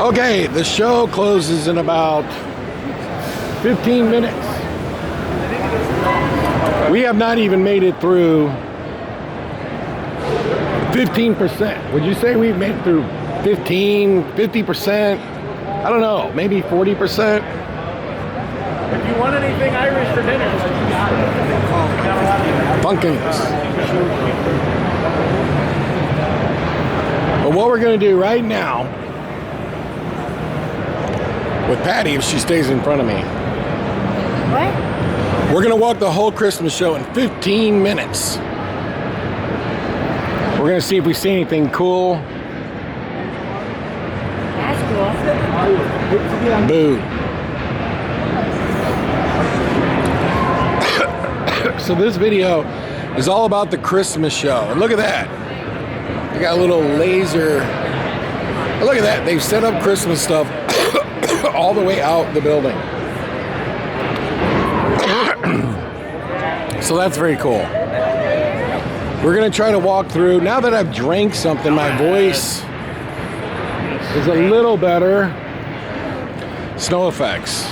Okay, the show closes in about 15 minutes. We have not even made it through 15%. Would you say we've made it through 50%? I don't know, maybe 40%? If you want anything Irish for dinner, you got it. Pumpkins. But what we're going to do right now with Patty, if she stays in front of me. What? We're going to walk the whole Christmas show in 15 minutes. We're going to see if we see anything cool. That's cool. Boo. So this video is all about the Christmas show. And look at that. They got a little laser. Look at that. They've set up Christmas stuff all the way out the building. So that's very cool. We're going to try to walk through. Now that I've drank something, my voice is a little better. Snow effects.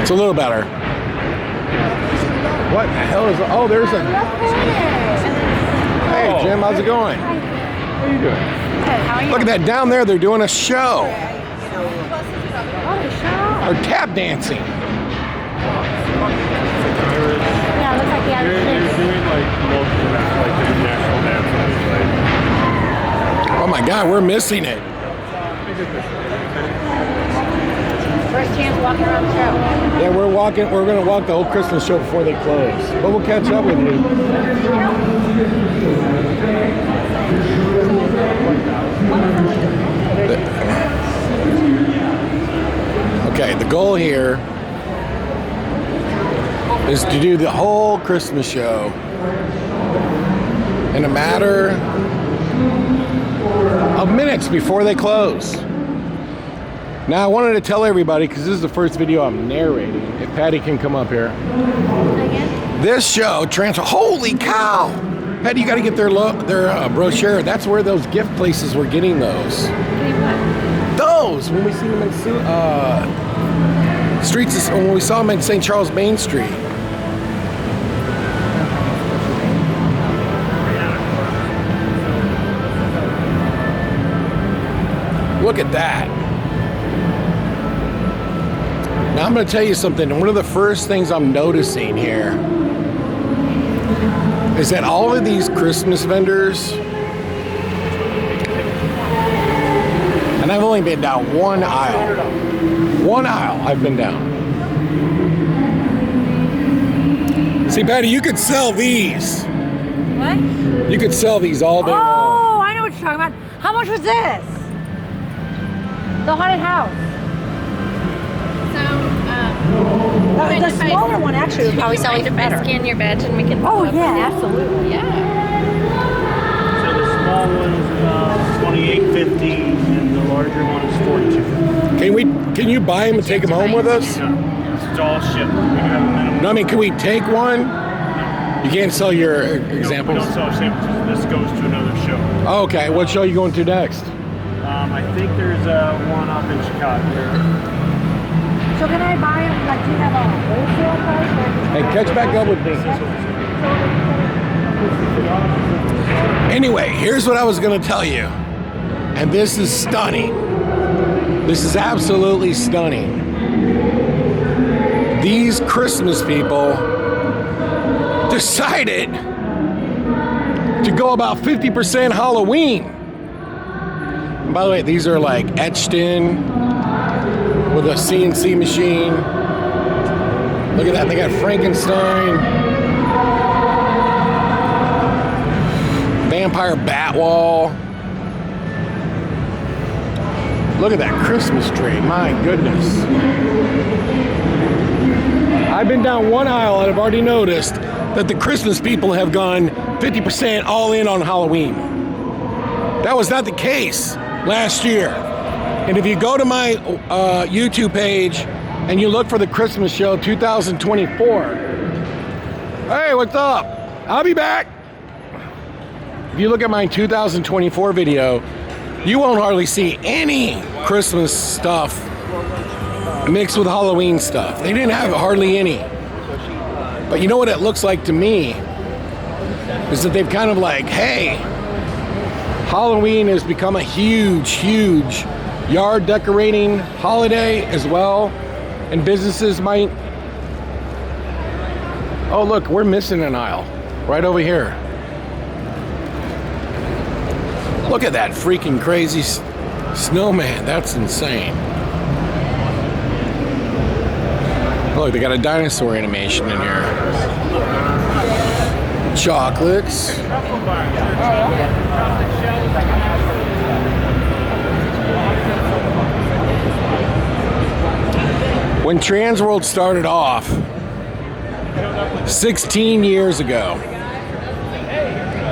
It's a little better. What the hell is... Oh, there's a... Hey, Jim, how's it going? How are you doing? Good, how are you? Look at that. Down there, they're doing a show. What a show. Or tap dancing. Yeah, it looks like the Irish They're doing like multiple, like international dances. Oh my God, we're missing it. First chance walking around the show. Yeah, we're going to walk the whole Christmas show before they close. But we'll catch up with you. Okay, the goal here is to do the whole Christmas show in a matter of minutes before they close. Now, I wanted to tell everybody, because this is the first video I'm narrating, if Patty can come up here. This show, Transworld, holy cow! Patty, you got to get their brochure. That's where those gift places were getting those. Those, when we see them in streets, when we saw them in St. Charles Main Street. Look at that. Now I'm going to tell you something. One of the first things I'm noticing here is that all of these Christmas vendors, and I've only been down one aisle. One aisle I've been down. See, Patty, you could sell these. What? You could sell these all day long. Oh, I know what you're talking about. How much was this? The haunted house. The smaller one actually would probably sell even better. Scan your badge and we can. Oh yeah, absolutely. Yeah. So the small one is about $28.50 and the larger one is $42.50. Can you buy them and take them home with us? No, it's all shipped. We can have a minimum. No, I mean, can we take one? You can't sell your examples? We don't sell samples. This goes to another show. Oh, okay, what show are you going to next? I think there's one up in Chicago. So can I buy them? Like, do you have a wholesale price? Hey, catch back up with me. Anyway, here's what I was going to tell you. And this is stunning. This is absolutely stunning. These Christmas people decided to go about 50% Halloween. And by the way, these are like etched in with a CNC machine. Look at that, they got Frankenstein. Vampire bat wall. Look at that Christmas tree, my goodness. I've been down one aisle and I've already noticed that the Christmas people have gone 50% all in on Halloween. That was not the case last year. And if you go to my YouTube page and you look for the Christmas show 2024, hey, what's up? I'll be back. if you look at my 2024 video, you won't hardly see any Christmas stuff mixed with Halloween stuff. They didn't have hardly any. But you know what it looks like to me? Is that they've kind of like, hey, Halloween has become a huge, huge yard decorating holiday as well. And businesses might... Oh, look, we're missing an aisle right over here. Look at that freaking crazy snowman. That's insane. Look, they got a dinosaur animation in here. Chocolates. When Transworld started off 16 years ago,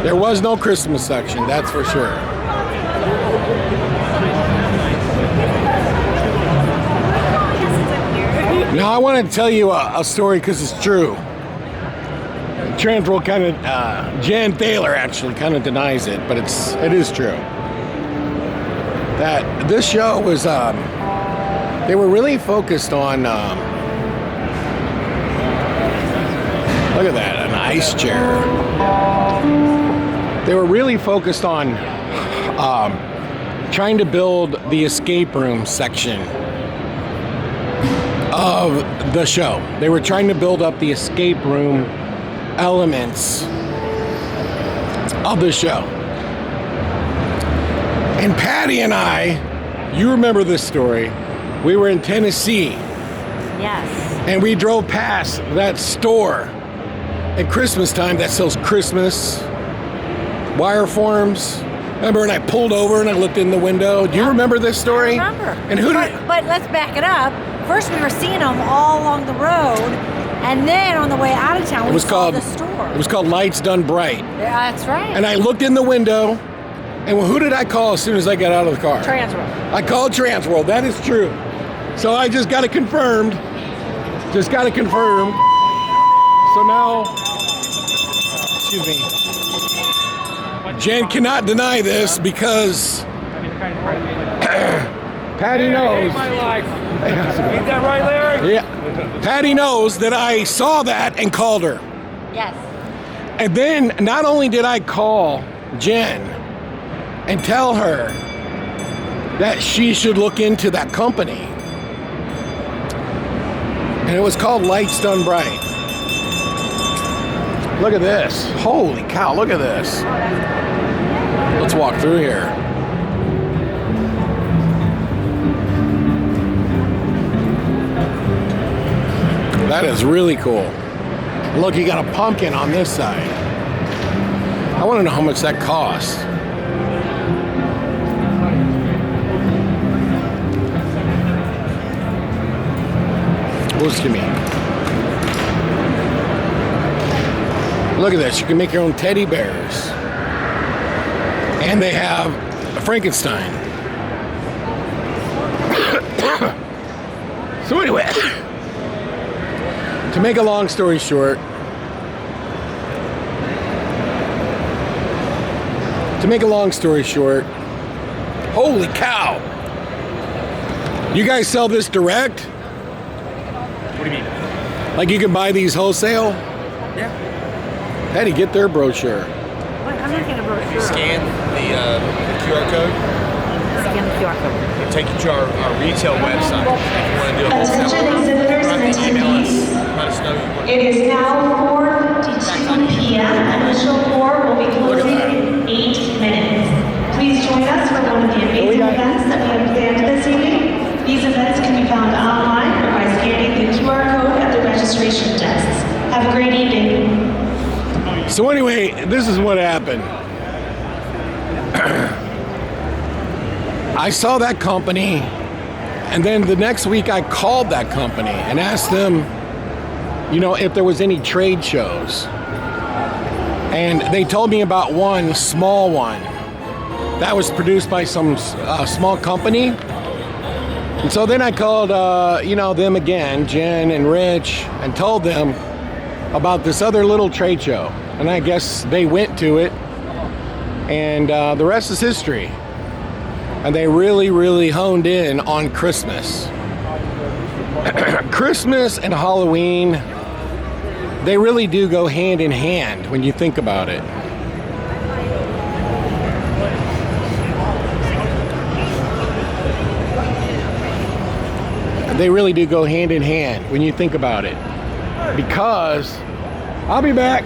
there was no Christmas section, that's for sure. Now I want to tell you a story because it's true. Transworld kind of, Jan Thaler actually kind of denies it, but it is true. That this show was, they were really focused on, look at that, an ice chair. They were really focused on trying to build the escape room section of the show. They were trying to build up the escape room elements of the show. And Patty and I, you remember this story, we were in Tennessee. Yes. And we drove past that store at Christmas time that sells Christmas wire forms. Remember, and I pulled over and I looked in the window. Do you remember this story? I remember. And who did? But let's back it up. First, we were seeing them all along the road, and then on the way out of town, we saw the store. It was called Lights Done Bright. Yeah, that's right. And I looked in the window, and who did I call as soon as I got out of the car? Transworld. I called Transworld. That is true. So I just got it confirmed. Just got it confirmed. So now, excuse me. Jen cannot deny this because Patty knows. Ain't that right, Larry? Yeah. Patty knows that I saw that and called her. Yes. And then not only did I call Jen and tell her that she should look into that company. And it was called Lights Done Bright. Look at this. Holy cow, look at this. Let's walk through here. That is really cool. Look, you got a pumpkin on this side. I want to know how much that costs. Excuse me. Look at this. You can make your own teddy bears. And they have a Frankenstein. So anyway, to make a long story short, holy cow. You guys sell this direct? What do you mean? Like you can buy these wholesale? Yeah. How do you get their brochure? What? I'm not getting a brochure. You scan the QR code, Scan the QR code. it'll take you to our retail website. If you want to do a wholesale, Attention exhibitors you and have to email us. attendees. Let us know you want It is now 4:52 p.m. and the show floor will be closing in 8 minutes. Please join us for one of the amazing events that we have planned this evening. These events can be found online or by scanning the QR code at the registration desks. Have a great evening. So anyway, this is what happened. I saw that company, and then the next week I called that company and asked them, you know, if there was any trade shows. And they told me about one small one that was produced by some small company. And so then I called, them again, Jen and Rich, and told them about this other little trade show. And I guess they went to it. And the rest is history. And they really, really honed in on Christmas. Christmas and Halloween, they really do go hand in hand when you think about it. They really do go hand in hand when you think about it. Because, I'll be back.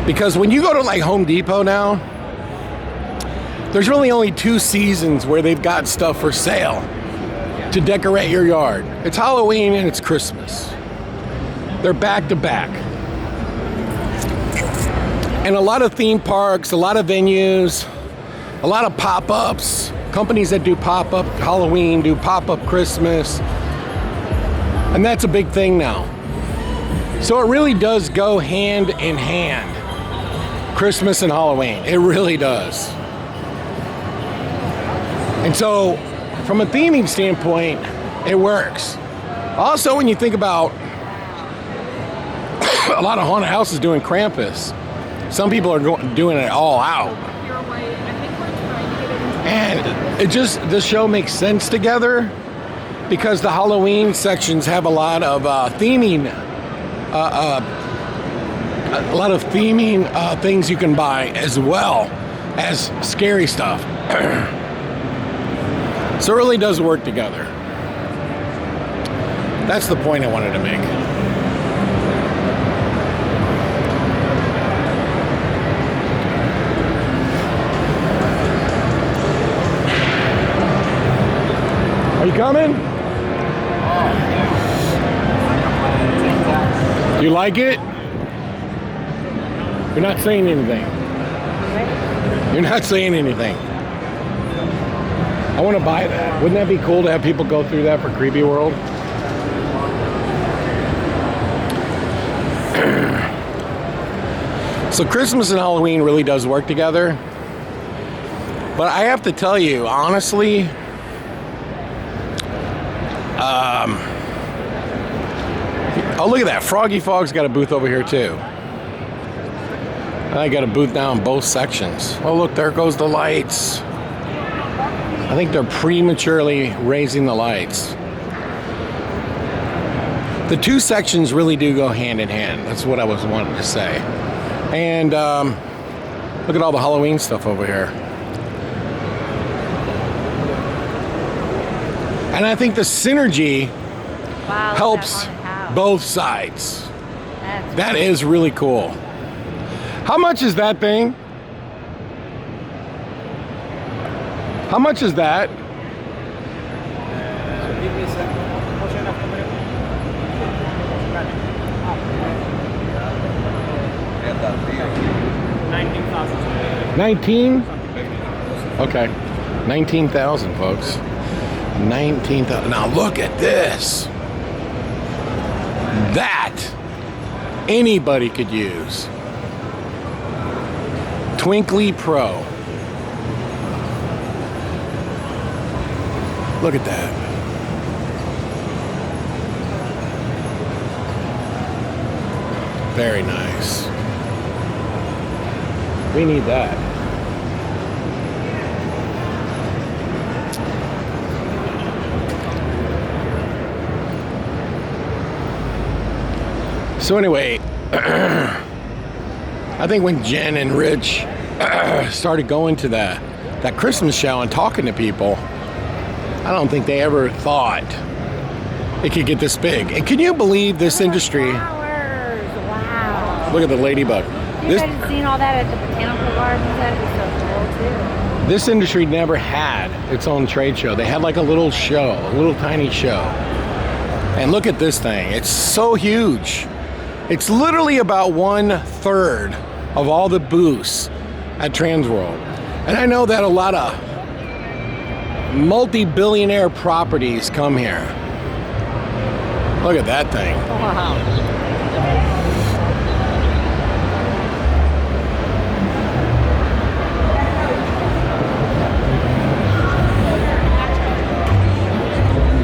Because when you go to like Home Depot now, there's really only 2 seasons where they've got stuff for sale to decorate your yard. It's Halloween and it's Christmas. They're back to back. And a lot of theme parks, a lot of venues, a lot of pop-ups, companies that do pop-up Halloween, do pop-up Christmas. And that's a big thing now. So it really does go hand in hand. Christmas and Halloween. It really does. And so, from a theming standpoint, it works. Also, when you think about a lot of haunted houses doing Krampus, some people are doing it all out. And it just, this show makes sense together because the Halloween sections have a lot of theming, things you can buy as well as scary stuff. So it really does work together. That's the point I wanted to make. Are you coming? You like it? You're not saying anything. You're not saying anything. I want to buy that. Wouldn't that be cool to have people go through that for Creepy World? So Christmas and Halloween really does work together. But I have to tell you, honestly, oh, look at that. Froggy Fog's got a booth over here, too. I got a booth now in both sections. Oh, look, there goes the lights. I think they're prematurely raising the lights. The 2 sections really do go hand in hand. That's what I was wanting to say. And look at all the Halloween stuff over here. And I think the synergy helps both sides. That is really cool. How much is that thing? How much is that? Give me a second. 19,000. 19? Okay. 19,000, folks. 19,000. Now look at this. That anybody could use. Twinkly Pro. Look at that. Very nice. We need that. So anyway, I think when Jen and Rich started going to that Christmas show and talking to people, I don't think they ever thought it could get this big. And can you believe this industry? Flowers. Wow. Look at the ladybug. You guys have seen all that at the botanical gardens. That is so cool too. This industry never had its own trade show. They had like a little show, a little tiny show. And look at this thing. It's so huge. It's literally about 1/3 of all the booths at Transworld. And I know that a lot of multi-billionaire properties come here. Look at that thing. Wow.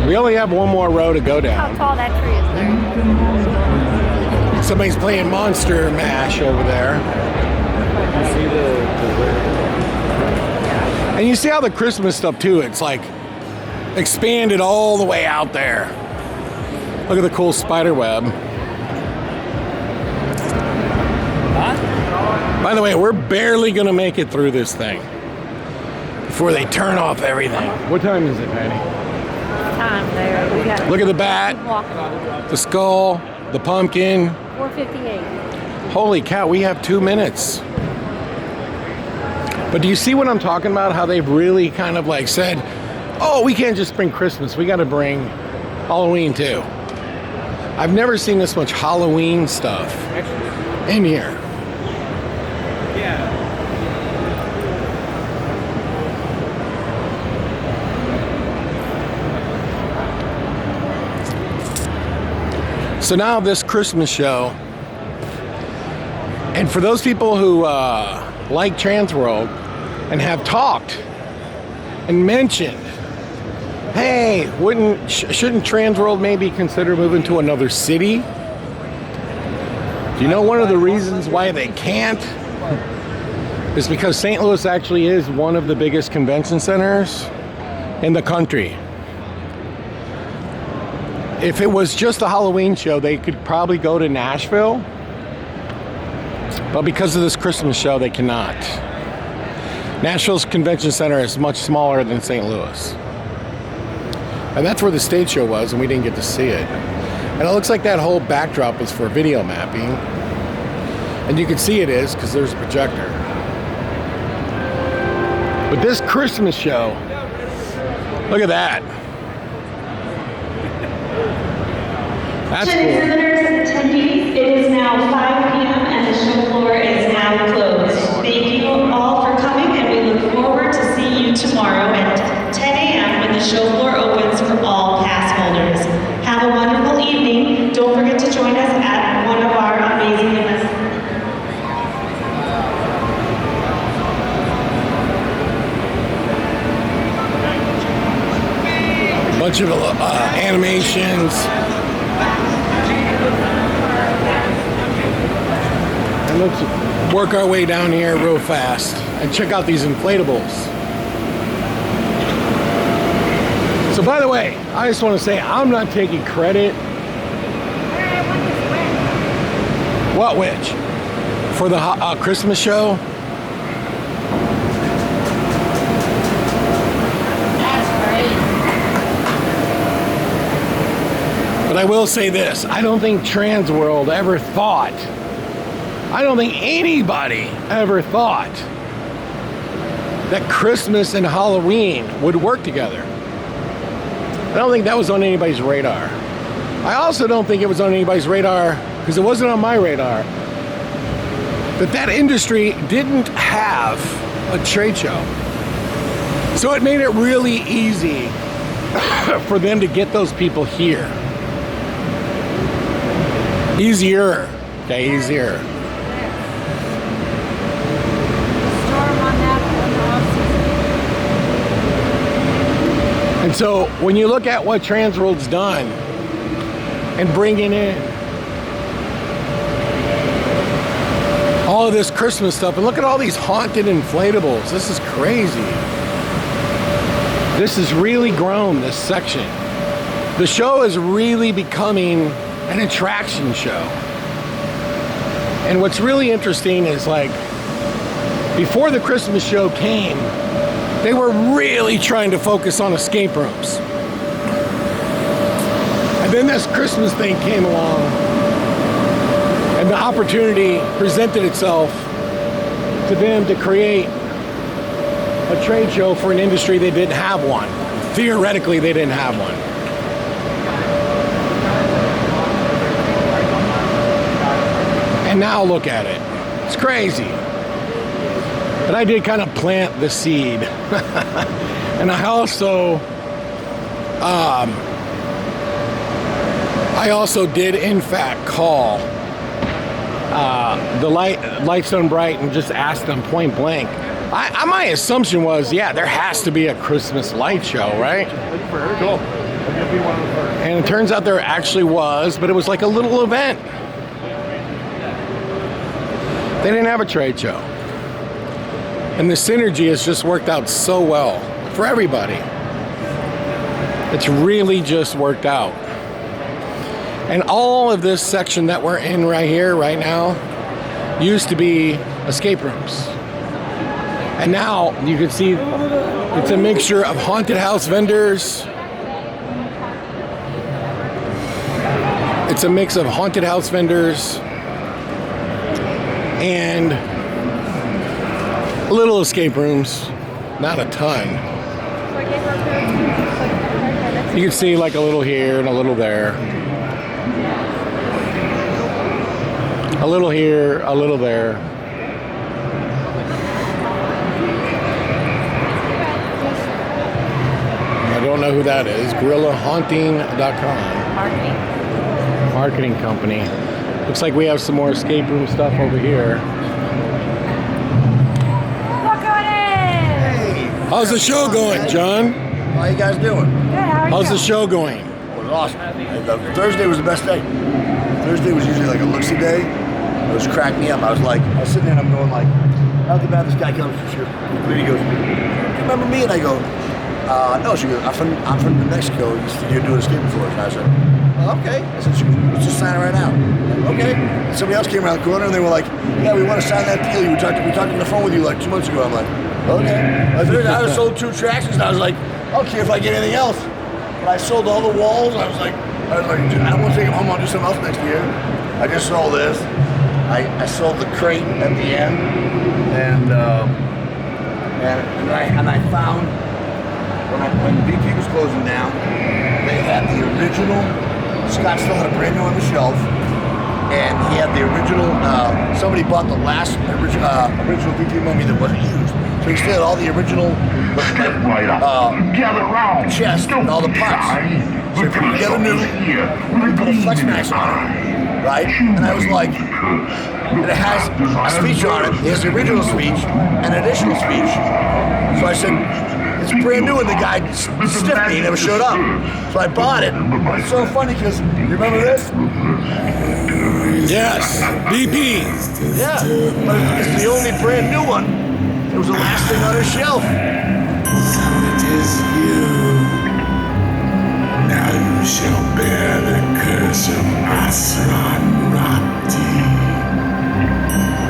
We only have one more row to go How down. tall that tree is there. Somebody's playing Monster Mash over there. You see the And you see how the Christmas stuff too, it's like expanded all the way out there. Look at the cool spider web. By the way, we're barely gonna make it through this thing before they turn off everything. What time is it, Patty? Time there. We got Look at the bat, the skull, the pumpkin. 4:58. Holy cow, we have 2 minutes. But do you see what I'm talking about? How they've really kind of like said, oh, we can't just bring Christmas, we gotta bring Halloween too. I've never seen this much Halloween stuff in here. So now this Christmas show, and for those people who like Transworld and have talked and mentioned, hey, shouldn't Transworld maybe consider moving to another city? Do you know one of the reasons why they can't? Is because St. Louis actually is one of the biggest convention centers in the country. If it was just a Halloween show, they could probably go to Nashville. But because of this Christmas show, they cannot. Nashville's convention center is much smaller than St. Louis. And that's where the stage show was, and we didn't get to see it. And it looks like that whole backdrop was for video mapping. And you can see it is, because there's a projector. But this Christmas show, look at that. That's cool. Visitors and attendees, it is now 5 p.m. and the show floor is now closed. Thank you all for coming, and we look forward to seeing you tomorrow at 10 a.m. when the show floor opens for all pass holders. Have a wonderful evening. Don't forget to join us at one of our amazing events. Bunch of animations. And let's work our way down here real fast and check out these inflatables. So by the way, I just want to say I'm not taking credit. What which? For the Christmas show? But I will say this, I don't think Transworld ever thought, I don't think anybody ever thought that Christmas and Halloween would work together. I don't think that was on anybody's radar. I also don't think it was on anybody's radar, because it wasn't on my radar, that industry didn't have a trade show. So it made it really easy for them to get those people here. Easier. Okay, easier. And so when you look at what Transworld's done and bringing in all of this Christmas stuff, and look at all these haunted inflatables. This is crazy. This has really grown, this section. The show is really becoming an attraction show. And what's really interesting is, like, before the Christmas show came, they were really trying to focus on escape rooms. And then this Christmas thing came along, and the opportunity presented itself to them to create a trade show for an industry they didn't have one. Theoretically, they didn't have one. And now look at it. It's crazy. But I did kind of plant the seed. And I also did in fact call the Lightstone Bright and just asked them point blank. My assumption was, yeah, there has to be a Christmas light show, right? Cool. And it turns out there actually was, but it was like a little event. They didn't have a trade show. And the synergy has just worked out so well for everybody. It's really just worked out. And all of this section that we're in right here, right now, used to be escape rooms. And now you can see it's a mixture of haunted house vendors. It's a mix of haunted house vendors and little escape rooms, not a ton. You can see like a little here and a little there. A little here, a little there. I don't know who that is. GorillaHaunting.com. Marketing company. Looks like we have some more escape room stuff over here. Look at it! How's the show going, John? How you guys doing? Good, how are you? How's the show going? It was awesome. Thursday was the best day. Thursday was usually like a look-see day. It was cracking me up. I was sitting there and I'm going like, how the bad this guy comes from here. And he goes, do you remember me? And I go, no. She goes, I'm from New Mexico. You're doing escape before. And I said, oh, okay. I said, let's just sign it right now. Okay. And somebody else came around the corner and they were like, yeah, we want to sign that deal. We talked on the phone with you like 2 months ago. I'm like, okay. I sold 2 attractions and I was like, I don't care if I get anything else. But I sold all the walls. I was like, dude, I don't want to take them home. I'll do something else next year. I just sold this. I sold the crate at the end, and I found when BP was closing down, they had the original. Scott still had a brand new on the shelf, and he had the original. Somebody bought the last original BP mummy that wasn't used, so he still had all the original chest and all the parts. So he put it together new. He put a flex max on it. Right? And I was like, and it has a speech on it. It has the original speech and an additional speech. So I said, it's brand new, and the guy stiffed me. He never showed up. So I bought it. It's so funny because, you remember this? Yes, BP. Yeah, but it's the only brand new one. It was the last thing on his shelf. So it is you. Now you shall bear the curse of Asran-Rati.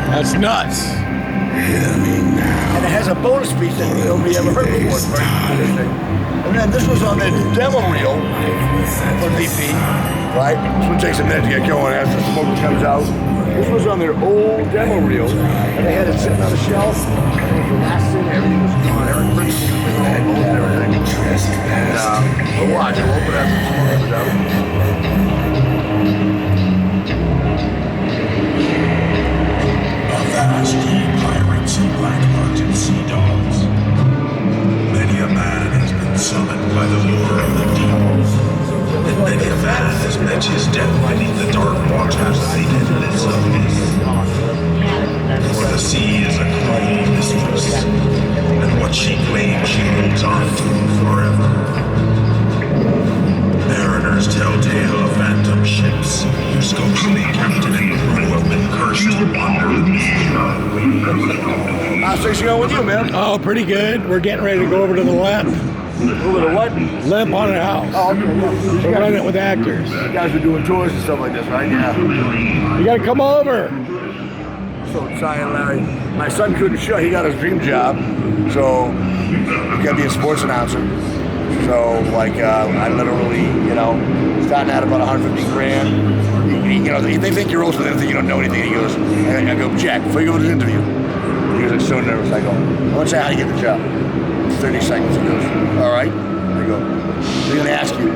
That's nuts. Hear me now. And it has a bonus speech that nobody ever heard before. It's very interesting. And then this was on the demo reel for VP, right? This one takes a minute to get going as the smoke comes out. This was on their old demo reel, and they had it sitting on the shelf. And it was the last thing, everything was gone. Everything was everything. And we'll watch. We'll open it as the smoke comes out. Avast ye pirates and black hearted sea dogs. Many a man has been summoned by the lure of the deep, and many a man has met his death beneath the dark waters of the endless abyss. For the sea is a cruel mistress, and what she claims she holds on to forever. Mariners tell tale of phantom ships, whose ghostly captain and crew have been cursed to wander the How's things going with you, man? Oh, pretty good. We're getting ready to go over to the limp. Over to what? Limp Haunted House. Oh, okay. We're running it with actors. You guys are doing tours and stuff like this, right? Yeah. You gotta come over. So excited, Larry. My son couldn't show. He got his dream job, so he got to be a sports announcer. So, like, I literally, starting out about 150 grand. They think you're old, so they don't think you don't know anything. He goes, I go, Jack, before you go to this interview. He goes, I'm so nervous. I go, I want to say how to get the job. 30 seconds. He goes, all right. I go, they're going to ask you,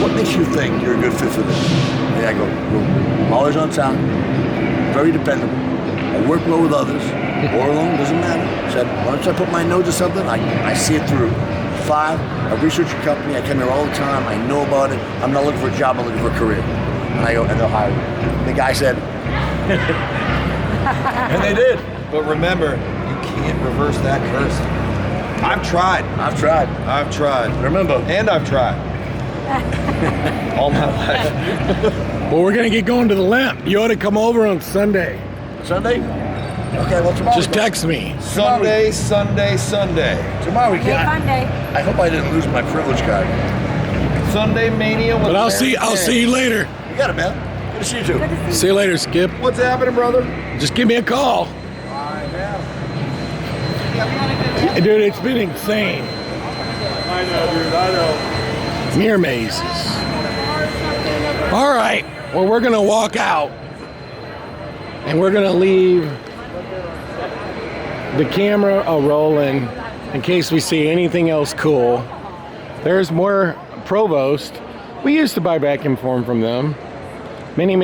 what makes you think you're a good fit for this? And I go, I'm always on time, very dependable. I work well with others, or alone, doesn't matter. I said, once I put my nose to something, I see it through. 5, I research a company, I come here all the time, I know about it. I'm not looking for a job, I'm looking for a career. And I go, and they'll hire me. The guy said, And they did. But remember, you can't reverse that curse. I've tried. Remember. And I've tried. All my life. Well, we're gonna get going to the limp. You ought to come over on Sunday. Sunday? Okay, well tomorrow. Just text me. Sunday. Tomorrow we Hey, can't. fun day. I hope I didn't lose my privilege card. Sunday Mania with But I'll Mary see you later. You got it, man. Good to see you too. Good to see See you later, Skip. What's happening, brother? Just give me a call. Dude, it's been insane. I know, dude. I know. Near mazes. All right. Well, we're going to walk out. And we're going to leave the camera rolling in case we see anything else cool. There's more Provost. We used to buy vacuum form from them many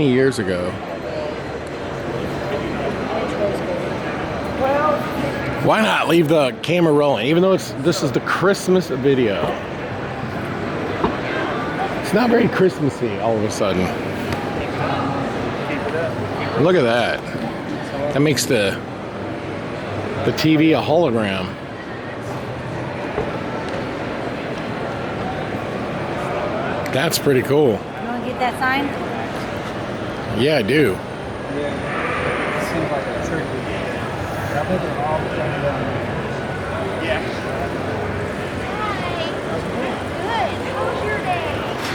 years ago. Why not leave the camera rolling, even though this is the Christmas video? It's not very Christmassy all of a sudden. Look at that. That makes the TV a hologram. That's pretty cool. You want to get that sign? Yeah, I do.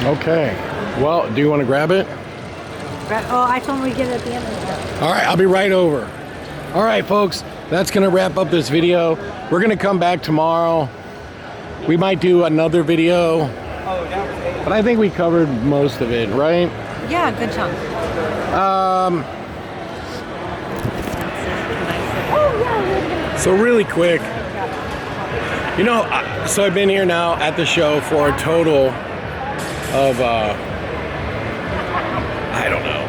Okay. Well, do you want to grab it? Oh, I told him we'd get it at the end of the All right, I'll be right over. All right, folks, that's going to wrap up this video. We're going to come back tomorrow. We might do another video, but I think we covered most of it, right? Yeah, good chunk. So really quick, you know, so I've been here now at the show for a total of, I don't know,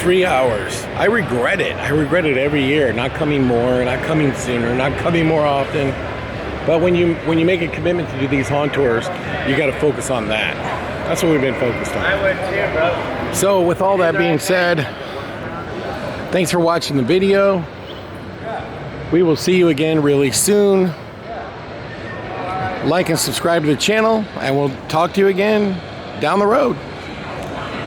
3 hours. I regret it. I regret it every year, not coming more, not coming sooner, not coming more often. But when you make a commitment to do these haunt tours, you got to focus on that. That's what we've been focused on. I went too, bro. So with all that being said, thanks for watching the video. We will see you again really soon. Like and subscribe to the channel, and we'll talk to you again down the road.